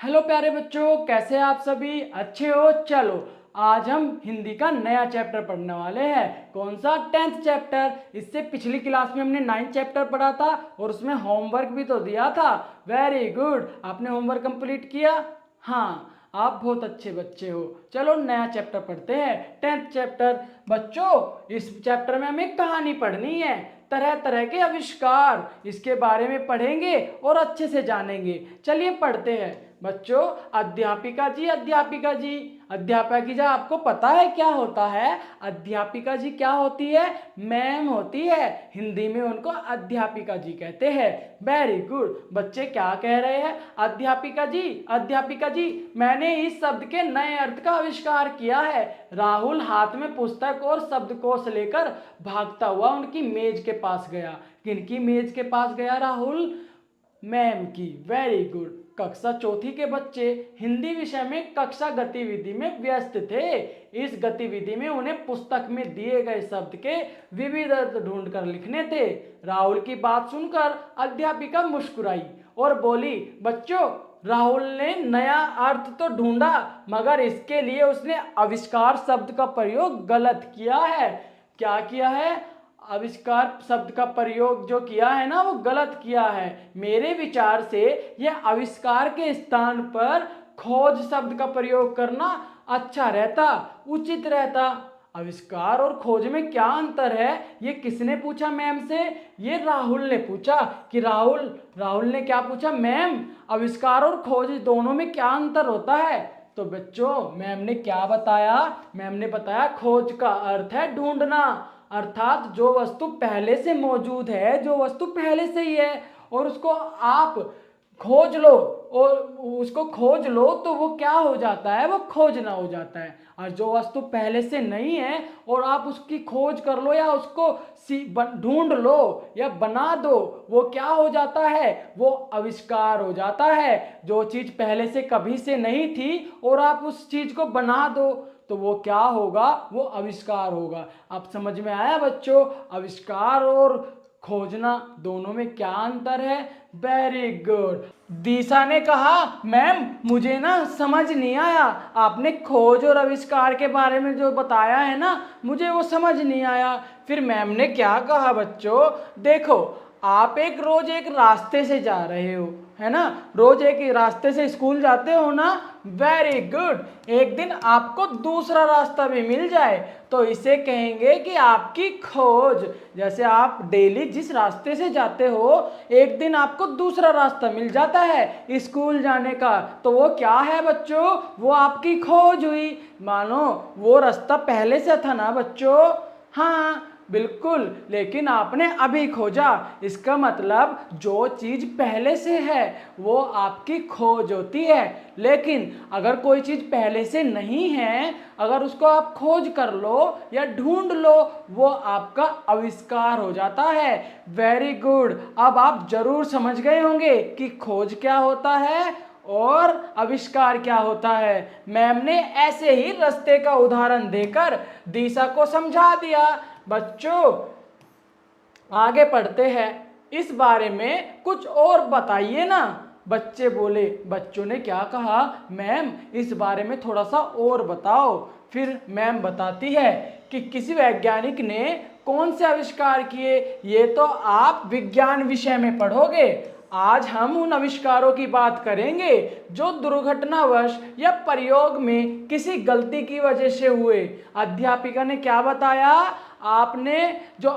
Hello प्यारे बच्चों, कैसे आप सभी अच्छे हो। चलो आज हम हिंदी का नया चैप्टर पढ़ने वाले हैं। कौन सा? 10th chapter. इससे पिछली क्लास में हमने 9th चैप्टर पढ़ा था और उसमें होमवर्क भी तो दिया था। वेरी गुड, आपने होमवर्क कंप्लीट किया? हाँ, आप बहुत अच्छे बच्चे हो। चलो नया चैप्टर पढ़ते हैं, 10th चैप्टर। बच्चों इस चैप्टर में हमें कहानी पढ़नी है, तरह तरह के आविष्कार, इसके बारे में पढ़ेंगे और अच्छे से जानेंगे। चलिए पढ़ते हैं बच्चों। अध्यापिका जी, अध्यापिका जी, अध्यापिका जी आपको पता है क्या होता है? अध्यापिका जी क्या होती है? मैम होती है। हिंदी में उनको अध्यापिका जी कहते हैं। Very good. बच्चे क्या कह रहे हैं? अध्यापिका जी, अध्यापिका जी, मैंने इस शब्द के नए अर्थ का आविष्कार किया है। राहुल हाथ में पुस्तक और शब्दकोश लेकर भागता हुआ उनकी मेज के पास गया। किनकी मेज के पास गया राहुल? मैम की। Very good. कक्षा चौथी के बच्चे हिंदी विषय में कक्षा गतिविधि में व्यस्त थे। इस गतिविधि में उन्हें पुस्तक में दिए गए शब्द के विविध अर्थ ढूंढकर लिखने थे। राहुल की बात सुनकर अध्यापिका मुस्कुराई और बोली, बच्चों राहुल ने नया अर्थ तो ढूंढा, मगर इसके लिए उसने आविष्कार शब्द का प्रयोग गलत किया है। क्या किया है? आविष्कार शब्द का प्रयोग जो किया है ना, वो गलत किया है। मेरे विचार से यह आविष्कार के स्थान पर खोज शब्द का प्रयोग करना अच्छा रहता, उचित रहता। आविष्कार और खोज में क्या अंतर है, ये किसने पूछा मैम से? ये राहुल ने पूछा। कि राहुल ने क्या पूछा? मैम आविष्कार और खोज दोनों में क्या अंतर होता है? तो बच्चों मैम ने क्या बताया? मैम ने बताया खोज का अर्थ है ढूंढना, अर्थात जो वस्तु पहले से मौजूद है, जो वस्तु पहले से ही है और उसको आप खोज लो, और उसको खोज लो तो वो क्या हो जाता है? वो खोजना हो जाता है। और जो वस्तु पहले से नहीं है और आप उसकी खोज कर लो या उसको ढूंढ लो या बना दो, वो क्या हो जाता है? वो आविष्कार हो जाता है। जो चीज पहले से कभी से नहीं थी और आप उस चीज को बना दो तो वो क्या होगा? वो आविष्कार होगा। अब समझ में आया बच्चों? आविष्कार और खोजना दोनों में क्या अंतर है? Very good. दिशा ने कहा, मैम मुझे ना समझ नहीं आया, आपने खोज और आविष्कार के बारे में जो बताया है ना, मुझे वो समझ नहीं आया। फिर मैम ने क्या कहा बच्चों? देखो आप रोज एक रास्ते से जा रहे हो, है ना? रोज एक रास्ते से स्कूल जाते हो ना? Very good. एक दिन आपको दूसरा रास्ता भी मिल जाए तो इसे कहेंगे कि आपकी खोज। जैसे आप डेली जिस रास्ते से जाते हो, एक दिन आपको दूसरा रास्ता मिल जाता है स्कूल जाने का, तो वो क्या है बच्चों? वो आपकी खोज हुई। मानो वो रास्ता पहले से था ना बच्चों? हाँ बिल्कुल, लेकिन आपने अभी खोजा। इसका मतलब जो चीज पहले से है वो आपकी खोज होती है। लेकिन अगर कोई चीज पहले से नहीं है, अगर उसको आप खोज कर लो या ढूंढ लो, वो आपका आविष्कार हो जाता है। Very good. अब आप जरूर समझ गए होंगे कि खोज क्या होता है और आविष्कार क्या होता है। मैम ने ऐसे ही रास्ते का उदाहरण देकर दिशा को समझा दिया। बच्चों आगे पढ़ते हैं, इस बारे में कुछ और बताइए ना। बच्चे बोले, बच्चों ने क्या कहा? मैम इस बारे में थोड़ा सा और बताओ। फिर मैम बताती है कि किसी वैज्ञानिक ने कौन से आविष्कार किए, ये तो आप विज्ञान विषय में पढ़ोगे। आज हम उन आविष्कारों की बात करेंगे जो दुर्घटनावश या प्रयोग में किसी गलती की वजह से हुए। अध्यापिका ने क्या बताया? आपने जो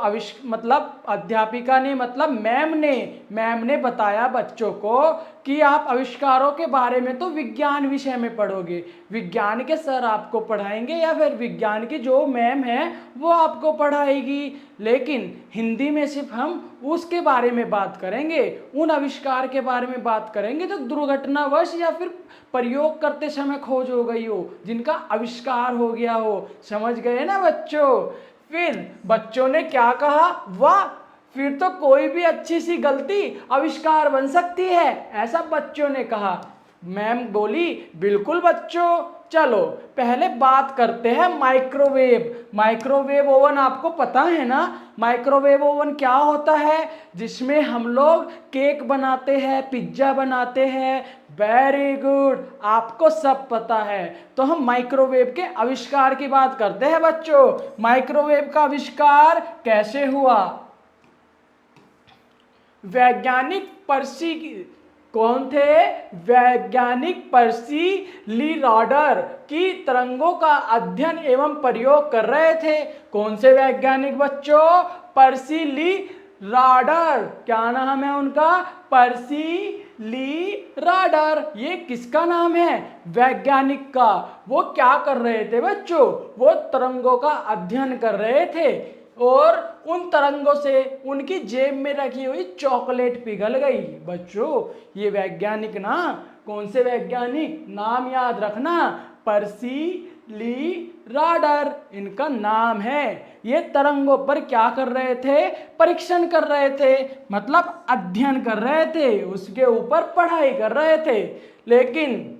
मतलब अध्यापिका ने मतलब मैम ने बताया बच्चों को कि आप आविष्कारों के बारे में तो विज्ञान विषय में पढ़ोगे, विज्ञान के सर आपको पढ़ाएंगे या फिर विज्ञान की जो मैम है वो आपको पढ़ाएगी। लेकिन हिंदी में सिर्फ हम उसके बारे में बात करेंगे, उन आविष्कार के बारे में बात करेंगे जो दुर्घटनावश या फिर प्रयोग करते समय खोज हो गई हो, जिनका आविष्कार हो गया हो। समझ गए ना बच्चों? फिर बच्चों ने क्या कहा? वाह, फिर तो कोई भी अच्छी सी गलती आविष्कार बन सकती है, ऐसा बच्चों ने कहा। मैम बोली बिल्कुल बच्चों। चलो पहले बात करते हैं माइक्रोवेव। माइक्रोवेव ओवन आपको पता है ना, माइक्रोवेव ओवन क्या होता है? जिसमें हम लोग केक बनाते हैं, पिज्जा बनाते हैं। वेरी गुड, आपको सब पता है। तो हम माइक्रोवेव के आविष्कार की बात करते हैं बच्चों। माइक्रोवेव का आविष्कार कैसे हुआ? वैज्ञानिक पर्सी कौन थे? वैज्ञानिक पर्सी ली राडर की तरंगों का अध्ययन एवं प्रयोग कर रहे थे। कौन से वैज्ञानिक बच्चों? पर्सी ली राडर। क्या नाम है उनका? पर्सी ली राडर। ये किसका नाम है? वैज्ञानिक का। वो क्या कर रहे थे बच्चों? वो तरंगों का अध्ययन कर रहे थे और उन तरंगों से उनकी जेब में रखी हुई चॉकलेट पिघल गई। बच्चों ये वैज्ञानिक ना, कौन से वैज्ञानिक? नाम याद रखना, पर्सी ली राडर इनका नाम है। ये तरंगों पर क्या कर रहे थे? परीक्षण कर रहे थे, मतलब अध्ययन कर रहे थे, उसके ऊपर पढ़ाई कर रहे थे। लेकिन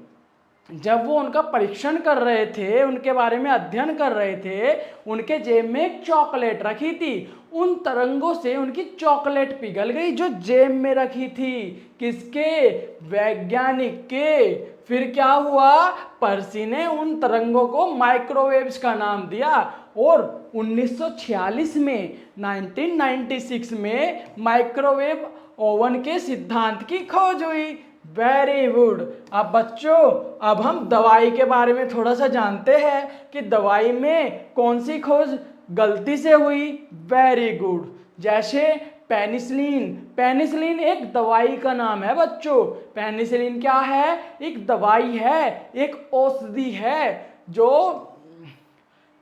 जब वो उनका परीक्षण कर रहे थे, उनके बारे में अध्ययन कर रहे थे, उनके जेब में एक चॉकलेट रखी थी। उन तरंगों से उनकी चॉकलेट पिघल गई जो जेब में रखी थी। किसके? वैज्ञानिक के। फिर क्या हुआ? पर्सी ने उन तरंगों को माइक्रोवेव्स का नाम दिया और 1946 में 1996 में माइक्रोवेव ओवन के सिद्धांत की खोज हुई। Very good. अब बच्चों अब हम दवाई के बारे में थोड़ा सा जानते हैं कि दवाई में कौन सी खोज गलती से हुई। Very good. जैसे पेनिसिलिन। पेनिसिलिन एक दवाई का नाम है बच्चों। पेनिसिलिन क्या है? एक दवाई है, एक औषधि है जो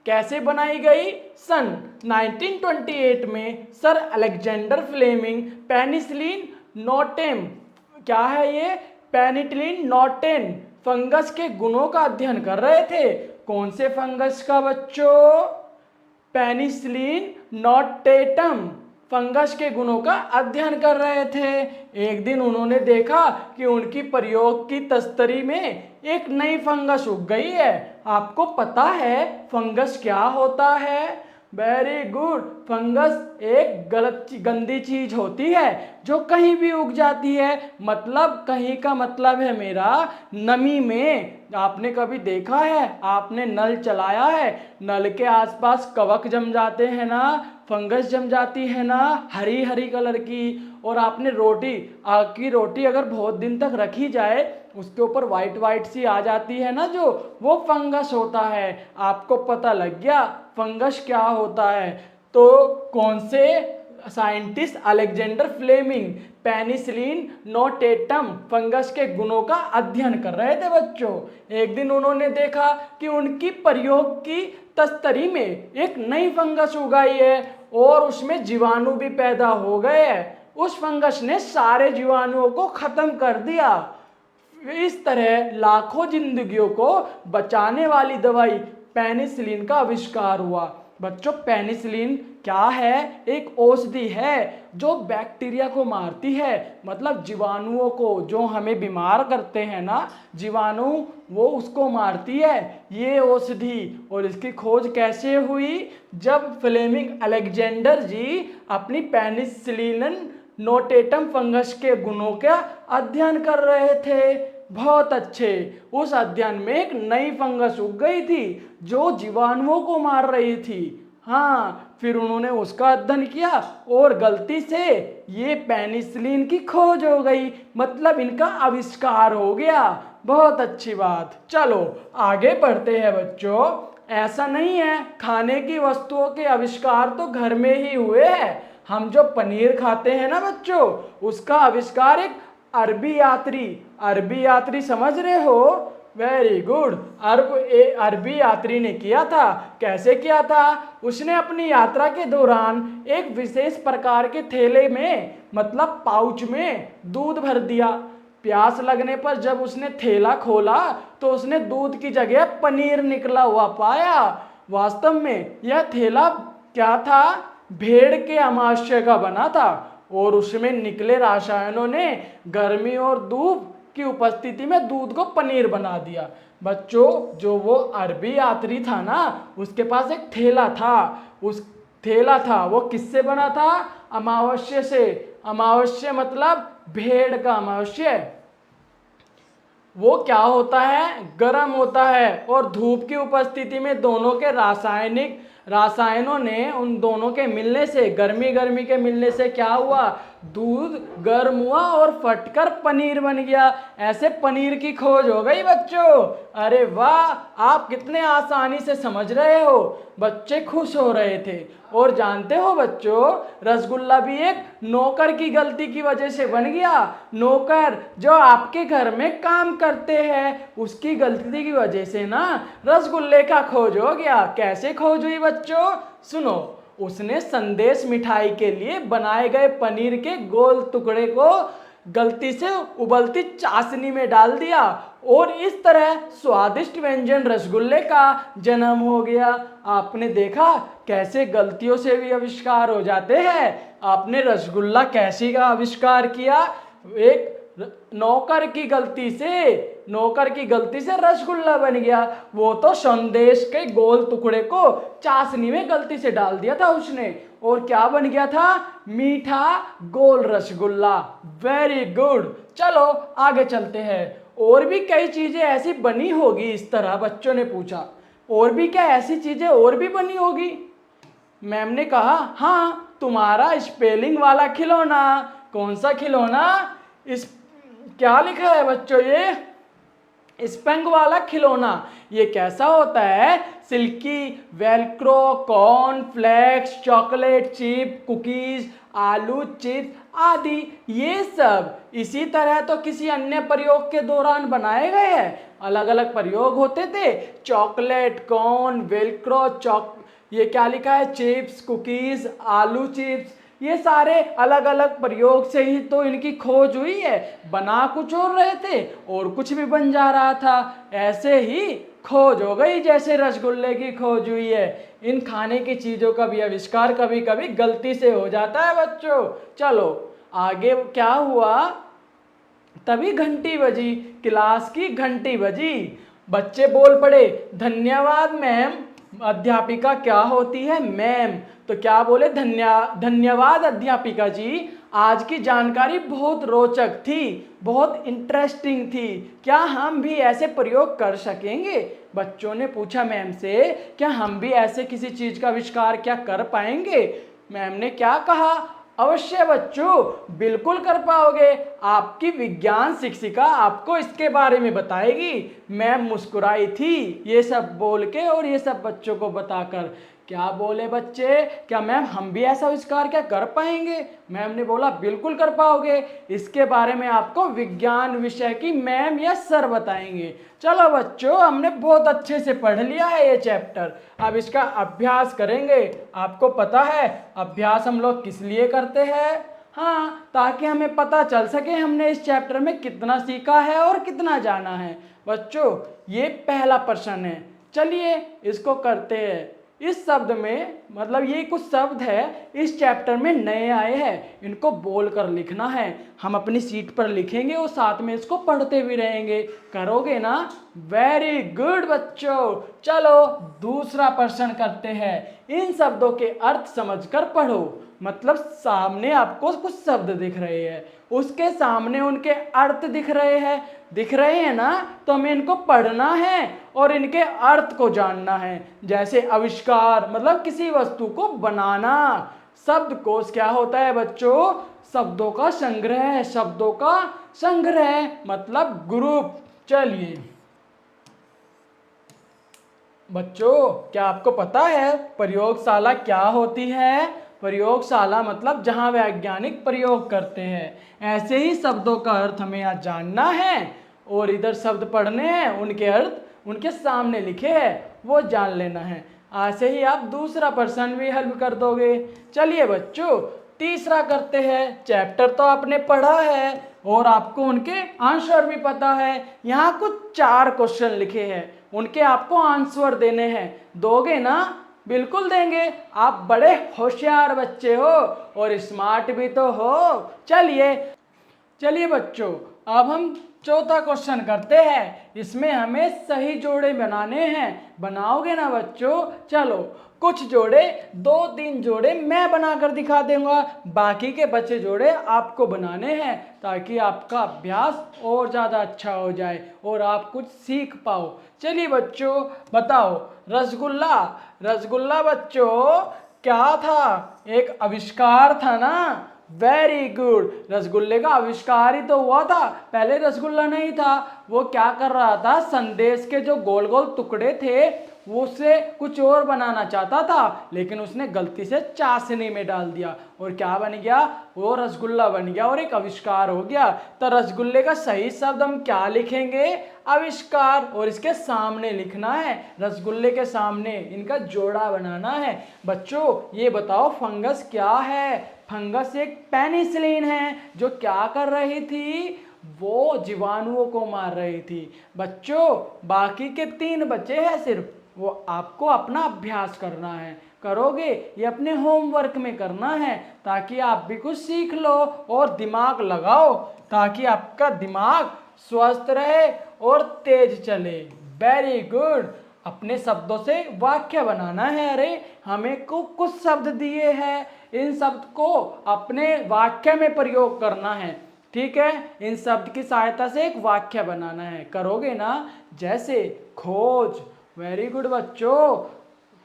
कैसे बनाई गई? सन 1928 में सर अलेक्जेंडर फ्लेमिंग पेनिसिलिन नोटेम, क्या है ये? पेनिसिलिन नोटेन फंगस के गुणों का अध्ययन कर रहे थे। कौन से फंगस का बच्चों? पेनिसिलिन नोटेटम फंगस के गुणों का अध्ययन कर रहे थे। एक दिन उन्होंने देखा कि उनकी प्रयोग की तस्तरी में एक नई फंगस उग गई है। आपको पता है फंगस क्या होता है? Very good. फंगस एक गंदी चीज होती है जो कहीं भी उग जाती है। मतलब कहीं का मतलब है मेरा नमी में। आपने कभी देखा है? आपने नल चलाया है, नल के आसपास कवक जम जाते हैं ना, फंगस जम जाती है ना, हरी हरी कलर की। और आपने रोटी, आग की रोटी अगर बहुत दिन तक रखी जाए, उसके ऊपर वाइट वाइट सी आ जाती है ना, जो वो फंगस होता है। आपको पता लग गया फंगस क्या होता है। तो कौन से scientist? Alexander Fleming penicillin notatum fungus के गुणों का अध्ययन कर रहे थे बच्चों। एक दिन उन्होंने देखा कि उनकी प्रयोग की तस्तरी में एक नई फंगस उगाई है और उसमें जीवाणु भी पैदा हो गए हैं। उस फंगस ने सारे जीवाणुओं को खत्म कर दिया। इस तरह लाखों जिंदगियों को बचाने वाली दवाई पेनिसिलिन का आविष्कार हुआ। बच्चों पेनिसिलिन क्या है? एक औषधि है जो बैक्टीरिया को मारती है, मतलब जीवाणुओं को, जो हमें बीमार करते हैं ना जीवाणु, वो उसको मारती है ये औषधि। और इसकी खोज कैसे हुई? जब फ्लेमिंग अलेक्जेंडर जी अपनी पेनिसिलिन नोटेटम फंगस के गुणों का अध्ययन कर रहे थे। बहुत अच्छे। उस अध्ययन में एक नई फंगस उग गई थी जो जीवाणुओं को मार रही थी। हाँ, फिर उन्होंने उसका अध्ययन किया और गलती से ये पेनिसिलिन की खोज हो गई, मतलब इनका आविष्कार हो गया। बहुत अच्छी बात। चलो आगे बढ़ते हैं बच्चों। ऐसा नहीं है, खाने की वस्तुओं के आविष्कार तो घर में ही हुए हैं। हम जो पनीर खाते हैं ना बच्चों, उसका आविष्कार एक अरबी यात्री समझ रहे हो? Very good. अरबी यात्री ने किया था। कैसे किया था? उसने अपनी यात्रा के दौरान एक विशेष प्रकार के थैले में, मतलब पाउच में दूध भर दिया। प्यास लगने पर जब उसने थैला खोला तो उसने दूध की जगह पनीर निकला हुआ पाया। वास्तव में यह थैला क्या था? भेड़ के अमाशय का बना था और उसमें निकले रसायनों ने गर्मी और धूप की उपस्थिति में दूध को पनीर बना दिया। बच्चों, जो वो अरबी यात्री था ना, उसके पास एक ठेला था। उस ठेला था वो किससे बना था? अमावस्या से। अमावस्या मतलब भेड़ का अमावस्या। वो क्या होता है? गर्म होता है, और धूप की उपस्थिति में दोनों के रासायनों ने उन दोनों के मिलने से, गर्मी गर्मी के मिलने से क्या हुआ? दूध गर्म हुआ और फटकर पनीर बन गया। ऐसे पनीर की खोज हो गई बच्चों। अरे वाह, आप कितने आसानी से समझ रहे हो। बच्चे खुश हो रहे थे। और जानते हो बच्चों, रसगुल्ला भी एक नौकर की गलती की वजह से बन गया। नौकर जो आपके घर में काम करते हैं, उसकी गलती की वजह से ना रसगुल्ले का खोज हो गया। कैसे खोज हुई बच्चों? सुनो, उसने संदेश मिठाई के लिए बनाए गए पनीर के गोल टुकड़े को गलती से उबलती चाशनी में डाल दिया, और इस तरह स्वादिष्ट व्यंजन रसगुल्ले का जन्म हो गया। आपने देखा कैसे गलतियों से भी आविष्कार हो जाते हैं। आपने रसगुल्ला कैसे का आविष्कार किया? एक नौकर की गलती से रसगुल्ला बन गया। वो तो संदेश के गोल टुकड़े को चाशनी में गलती से डाल दिया था उसने, और क्या बन गया था? मीठा गोल रसगुल्ला। Very good. चलो आगे चलते हैं। और भी कई चीजें ऐसी बनी होगी इस तरह, बच्चों ने पूछा। और भी क्या ऐसी चीजें और भी बनी होगी? मैम ने कहा, हाँ, तुम्हारा स्पेलिंग वाला खिलौना। कौन सा खिलौना? इस क्या लिखा है बच्चों? ये स्पंग वाला खिलौना। ये कैसा होता है? Silky, Velcro, corn flakes, chocolate chip, cookies, आलू चिप्स आदि, ये सब इसी तरह तो किसी अन्य प्रयोग के दौरान बनाए गए हैं। अलग अलग प्रयोग होते थे। चॉकलेट, कॉर्न, वेलक्रो, ये क्या लिखा है? चिप्स, कुकीज, आलू चिप्स, ये सारे अलग अलग प्रयोग से ही तो इनकी खोज हुई है। बना कुछ और रहे थे और कुछ भी बन जा रहा था। ऐसे ही खोज हो गई जैसे रसगुल्ले की खोज हुई है। इन खाने की चीज़ों का भी आविष्कार कभी कभी गलती से हो जाता है बच्चों। चलो आगे क्या हुआ? तभी घंटी बजी, क्लास की घंटी बजी। बच्चे बोल पड़े, धन्यवाद मैम। अध्यापिका क्या होती है? मैम। तो क्या बोले? धन्यवाद अध्यापिका जी, आज की जानकारी बहुत रोचक थी, बहुत इंटरेस्टिंग थी। क्या हम भी ऐसे प्रयोग कर सकेंगे? बच्चों ने पूछा मैम से, क्या हम भी ऐसे किसी चीज का आविष्कार क्या कर पाएंगे? मैम ने क्या कहा? अवश्य बच्चों, बिल्कुल कर पाओगे। आपकी विज्ञान शिक्षिका आपको इसके बारे में बताएगी। मैम मुस्कुराई थी ये सब बोल के और ये सब बच्चों को बताकर। क्या बोले बच्चे? क्या मैम हम भी ऐसा आविष्कार क्या कर पाएंगे? मैम ने बोला, बिल्कुल कर पाओगे। इसके बारे में आपको विज्ञान विषय की मैम या सर बताएंगे। चलो बच्चों, हमने बहुत अच्छे से पढ़ लिया है ये चैप्टर। अब इसका अभ्यास करेंगे। आपको पता है अभ्यास हम लोग किस लिए करते हैं? हाँ, ताकि हमें पता चल सके हमने इस चैप्टर में कितना सीखा है और कितना जाना है। बच्चों, ये पहला प्रश्न है। चलिए इसको करते हैं। इस शब्द में, मतलब ये कुछ शब्द है इस चैप्टर में नए आए हैं, इनको बोलकर लिखना है। हम अपनी सीट पर लिखेंगे और साथ में इसको पढ़ते भी रहेंगे। करोगे ना? वेरी गुड बच्चों। चलो दूसरा प्रश्न करते हैं। इन शब्दों के अर्थ समझकर पढ़ो। मतलब सामने आपको कुछ शब्द दिख रहे हैं, उसके सामने उनके अर्थ दिख रहे हैं ना, तो हमें इनको पढ़ना है और इनके अर्थ को जानना है। जैसे आविष्कार मतलब किसी वस्तु को बनाना। शब्दकोश क्या होता है बच्चों? शब्दों का संग्रह मतलब ग्रुप। चलिए बच्चों, क्या आपको पता है प्रयोगशाला क्या होती है? प्रयोगशाला मतलब जहां वैज्ञानिक प्रयोग करते हैं। ऐसे ही शब्दों का अर्थ हमें यहाँ जानना है और इधर शब्द पढ़ने हैं, उनके अर्थ उनके सामने लिखे हैं वो जान लेना है। ऐसे ही आप दूसरा प्रश्न भी हल कर दोगे। चलिए बच्चों, तीसरा करते हैं। चैप्टर तो आपने पढ़ा है और आपको उनके आंसर भी पता है। यहाँ कुछ 4 क्वेश्चन लिखे हैं, उनके आपको आंसर देने हैं। दोगे ना? बिल्कुल देंगे। आप बड़े होशियार बच्चे हो और स्मार्ट भी तो हो। चलिए बच्चों, अब हम चौथा क्वेश्चन करते हैं। इसमें हमें सही जोड़े बनाने हैं। बनाओगे ना बच्चों? चलो, कुछ जोड़े, 2-3 जोड़े मैं बनाकर दिखा दूंगा, बाकी के बचे जोड़े आपको बनाने हैं, ताकि आपका अभ्यास और ज़्यादा अच्छा हो जाए और आप कुछ सीख पाओ। चलिए बच्चों, बताओ। रसगुल्ला, रसगुल्ला बच्चों क्या था? एक आविष्कार था ना? Very good. रसगुल्ले का आविष्कार ही तो हुआ था, पहले रसगुल्ला नहीं था। वो क्या कर रहा था, संदेश के जो गोल गोल टुकड़े थे वो उससे कुछ और बनाना चाहता था, लेकिन उसने गलती से चाशनी में डाल दिया और क्या बन गया? वो रसगुल्ला बन गया और एक आविष्कार हो गया। तो रसगुल्ले का सही शब्द हम क्या लिखेंगे? आविष्कार। और इसके सामने लिखना है, रसगुल्ले के सामने इनका जोड़ा बनाना है। बच्चों ये बताओ, फंगस क्या है? फंगस एक पेनिसिलिन है जो क्या कर रही थी? वो जीवाणुओं को मार रही थी। बच्चों बाकी के 3 बचे हैं सिर्फ, वो आपको अपना अभ्यास करना है। करोगे? ये अपने होमवर्क में करना है, ताकि आप भी कुछ सीख लो और दिमाग लगाओ, ताकि आपका दिमाग स्वस्थ रहे और तेज चले। Very good. अपने शब्दों से वाक्य बनाना है। अरे हमें को कुछ शब्द दिए हैं, इन शब्द को अपने वाक्य में प्रयोग करना है। ठीक है, इन शब्द की सहायता से एक वाक्य बनाना है। करोगे ना? जैसे खोज। वेरी गुड बच्चों।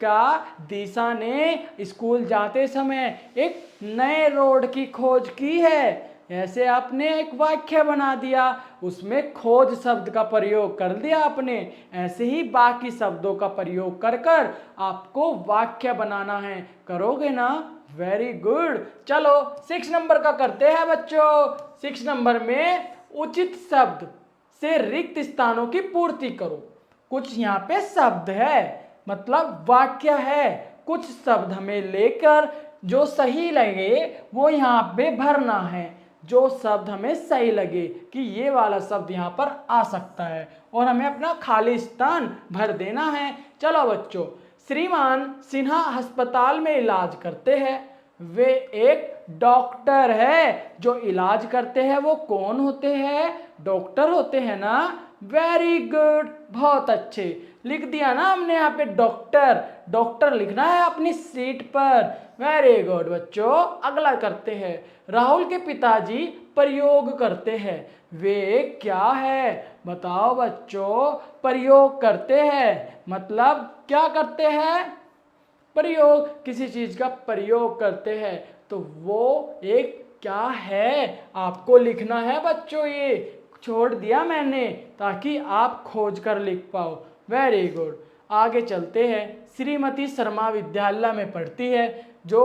क्या दिशा ने स्कूल जाते समय एक नए रोड की खोज की है? ऐसे आपने एक वाक्य बना दिया, उसमें खोज शब्द का प्रयोग कर दिया आपने। ऐसे ही बाकी शब्दों का प्रयोग कर कर आपको वाक्य बनाना है। करोगे ना? Very good. चलो 6 नंबर का करते हैं बच्चों। 6 नंबर में उचित शब्द से रिक्त स्थानों की पूर्ति करो। कुछ यहाँ पे शब्द है, मतलब वाक्य है। कुछ शब्द हमें लेकर जो सही लगे वो यहाँ पे भरना है। जो शब्द हमें सही लगे कि ये वाला शब्द यहाँ पर आ सकता है, और हमें अपना खाली स्थान भर देना है। चलो बच्चों, श्रीमान सिन्हा अस्पताल में इलाज करते हैं। वे एक डॉक्टर है। जो इलाज करते हैं वो कौन होते हैं? डॉक्टर होते हैं ना? वेरी गुड, बहुत अच्छे। लिख दिया ना हमने यहाँ पे डॉक्टर। डॉक्टर लिखना है अपनी सीट पर। वेरी गुड बच्चों। अगला करते हैं। राहुल के पिताजी प्रयोग करते हैं। वे क्या है? बताओ बच्चों। प्रयोग करते हैं मतलब क्या करते हैं? प्रयोग, किसी चीज का प्रयोग करते हैं, तो वो एक क्या है? आपको लिखना है बच्चों। ये छोड़ दिया मैंने ताकि आप खोज कर लिख पाओ। Very good. आगे चलते हैं। श्रीमती शर्मा विद्यालय में पढ़ती है। जो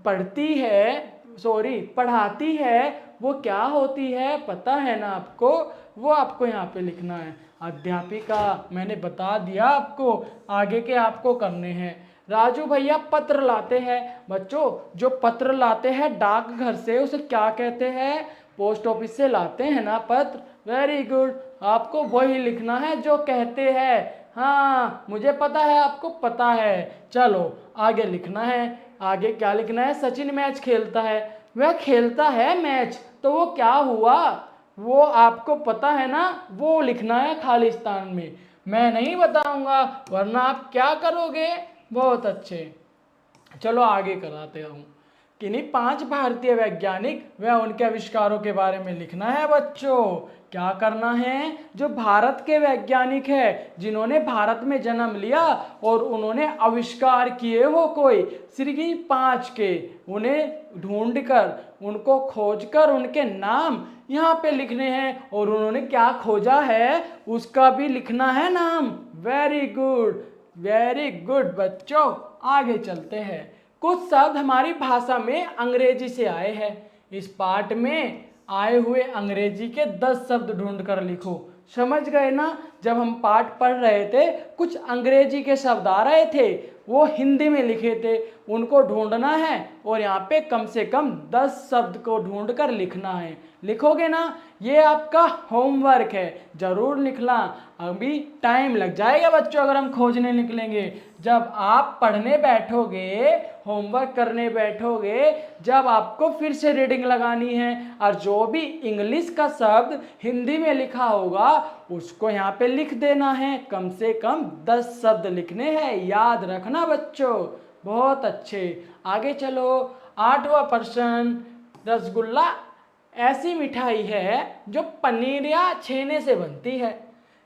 पढ़ती है, सॉरी पढ़ाती है, वो क्या होती है? पता है ना आपको? वो आपको यहाँ पे लिखना है। अध्यापिका मैंने बता दिया आपको, आगे के आपको करने हैं। राजू भैया पत्र लाते हैं। बच्चों जो पत्र लाते हैं डाकघर से उसे क्या कहते हैं? पोस्ट ऑफिस से लाते हैं ना पत्र। Very good. आपको वही लिखना है जो कहते हैं। हाँ मुझे पता है, आपको पता है। चलो आगे लिखना है। आगे क्या लिखना है? सचिन मैच खेलता है। वह खेलता है मैच, तो वो क्या हुआ? वो आपको पता है ना? वो लिखना है खाली स्थान में। मैं नहीं बताऊंगा, वरना आप क्या करोगे? बहुत अच्छे। चलो आगे कराते हूँ। किन्हीं 5 भारतीय वैज्ञानिक व उनके आविष्कारों के बारे में लिखना है बच्चों। क्या करना है? जो भारत के वैज्ञानिक है, जिन्होंने भारत में जन्म लिया और उन्होंने आविष्कार किए हो कोई सिर्फ 5 के, उन्हें ढूंढकर, उनको खोजकर उनके नाम यहाँ पे लिखने हैं, और उन्होंने क्या खोजा है उसका भी लिखना है नाम। वेरी गुड, वेरी गुड बच्चों। आगे चलते हैं। कुछ शब्द हमारी भाषा में अंग्रेजी से आए हैं। इस पाठ में आए हुए अंग्रेजी के 10 शब्द ढूंढ कर लिखो। समझ गए ना? जब हम पाठ पढ़ रहे थे कुछ अंग्रेजी के शब्द आ रहे थे, वो हिंदी में लिखे थे, उनको ढूंढना है और यहाँ पे कम से कम 10 शब्द को ढूंढ कर लिखना है। लिखोगे ना? ये आपका होमवर्क है, ज़रूर लिखना। अभी टाइम लग जाएगा बच्चों अगर हम खोजने निकलेंगे। जब आप पढ़ने बैठोगे, होमवर्क करने बैठोगे, जब आपको फिर से रीडिंग लगानी है और जो भी इंग्लिश का शब्द हिंदी में लिखा होगा उसको यहाँ पे लिख देना है। कम से कम 10 शब्द लिखने हैं, याद रखना बच्चों। बहुत अच्छे, आगे चलो। 8वां प्रश्न, रसगुल्ला ऐसी मिठाई है जो पनीर या छेने से बनती है।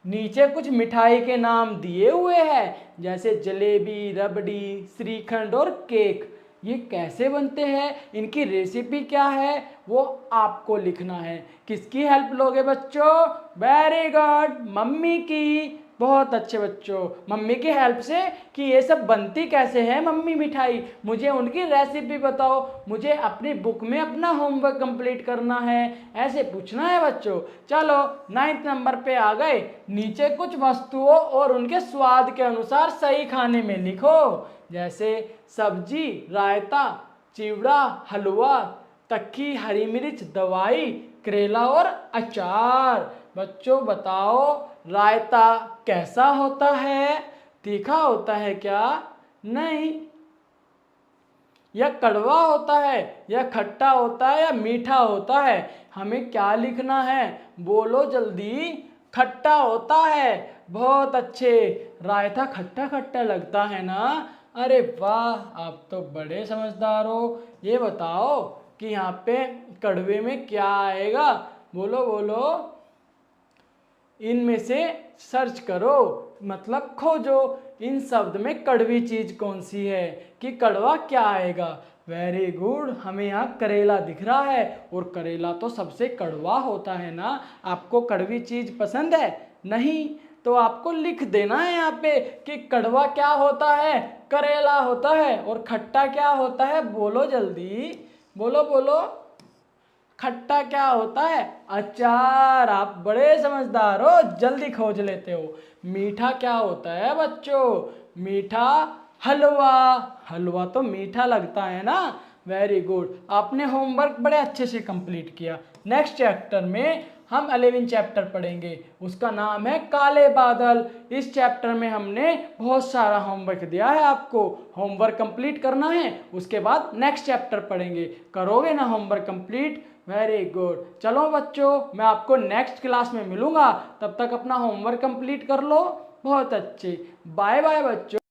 नीचे कुछ मिठाई के नाम दिए हुए हैं, जैसे जलेबी, रबड़ी, श्रीखंड और केक। ये कैसे बनते हैं, इनकी रेसिपी क्या है, वो आपको लिखना है। किसकी हेल्प लोगे बच्चों? वेरी गुड, मम्मी की। बहुत अच्छे बच्चों, मम्मी की हेल्प से कि ये सब बनती कैसे है मम्मी मिठाई, मुझे उनकी रेसिपी बताओ, मुझे अपनी बुक में अपना होमवर्क कंप्लीट करना है, ऐसे पूछना है बच्चों। चलो 9th नंबर पे आ गए। नीचे कुछ वस्तुओं और उनके स्वाद के अनुसार सही खाने में लिखो, जैसे सब्जी, रायता, चिवड़ा, हलवा, तक्की, हरी मिर्च, दवाई, करेला और अचार। बच्चों बताओ, रायता कैसा होता है? तीखा होता है क्या? नहीं। या कड़वा होता है, या खट्टा होता है, या मीठा होता है? हमें क्या लिखना है? बोलो जल्दी। खट्टा होता है। बहुत अच्छे, रायता खट्टा खट्टा लगता है ना? अरे वाह, आप तो बड़े समझदार हो। ये बताओ कि यहाँ पे कड़वे में क्या आएगा? बोलो बोलो। इनमें से सर्च करो, मतलब खोजो इन शब्द में कड़वी चीज कौन सी है, कि कड़वा क्या आएगा। वेरी गुड, हमें यहाँ करेला दिख रहा है और करेला तो सबसे कड़वा होता है ना। आपको कड़वी चीज पसंद है? नहीं, तो आपको लिख देना है यहाँ पे कि कड़वा क्या होता है, करेला होता है। और खट्टा क्या होता है? बोलो जल्दी, बोलो बोलो। खट्टा क्या होता है? अचार। आप बड़े समझदार हो, जल्दी खोज लेते हो। मीठा क्या होता है बच्चों? मीठा हलवा। हलवा तो मीठा लगता है ना। वेरी गुड, आपने होमवर्क बड़े अच्छे से कंप्लीट किया। नेक्स्ट चैप्टर में हम 11 चैप्टर पढ़ेंगे, उसका नाम है काले बादल। इस चैप्टर में हमने बहुत सारा होमवर्क दिया है आपको, होमवर्क कंप्लीट करना है, उसके बाद नेक्स्ट चैप्टर पढ़ेंगे। करोगे ना होमवर्क कंप्लीट? Very good. चलो बच्चों, मैं आपको नेक्स्ट क्लास में मिलूंगा, तब तक अपना होमवर्क कंप्लीट कर लो। बहुत अच्छे, बाय बाय बच्चों।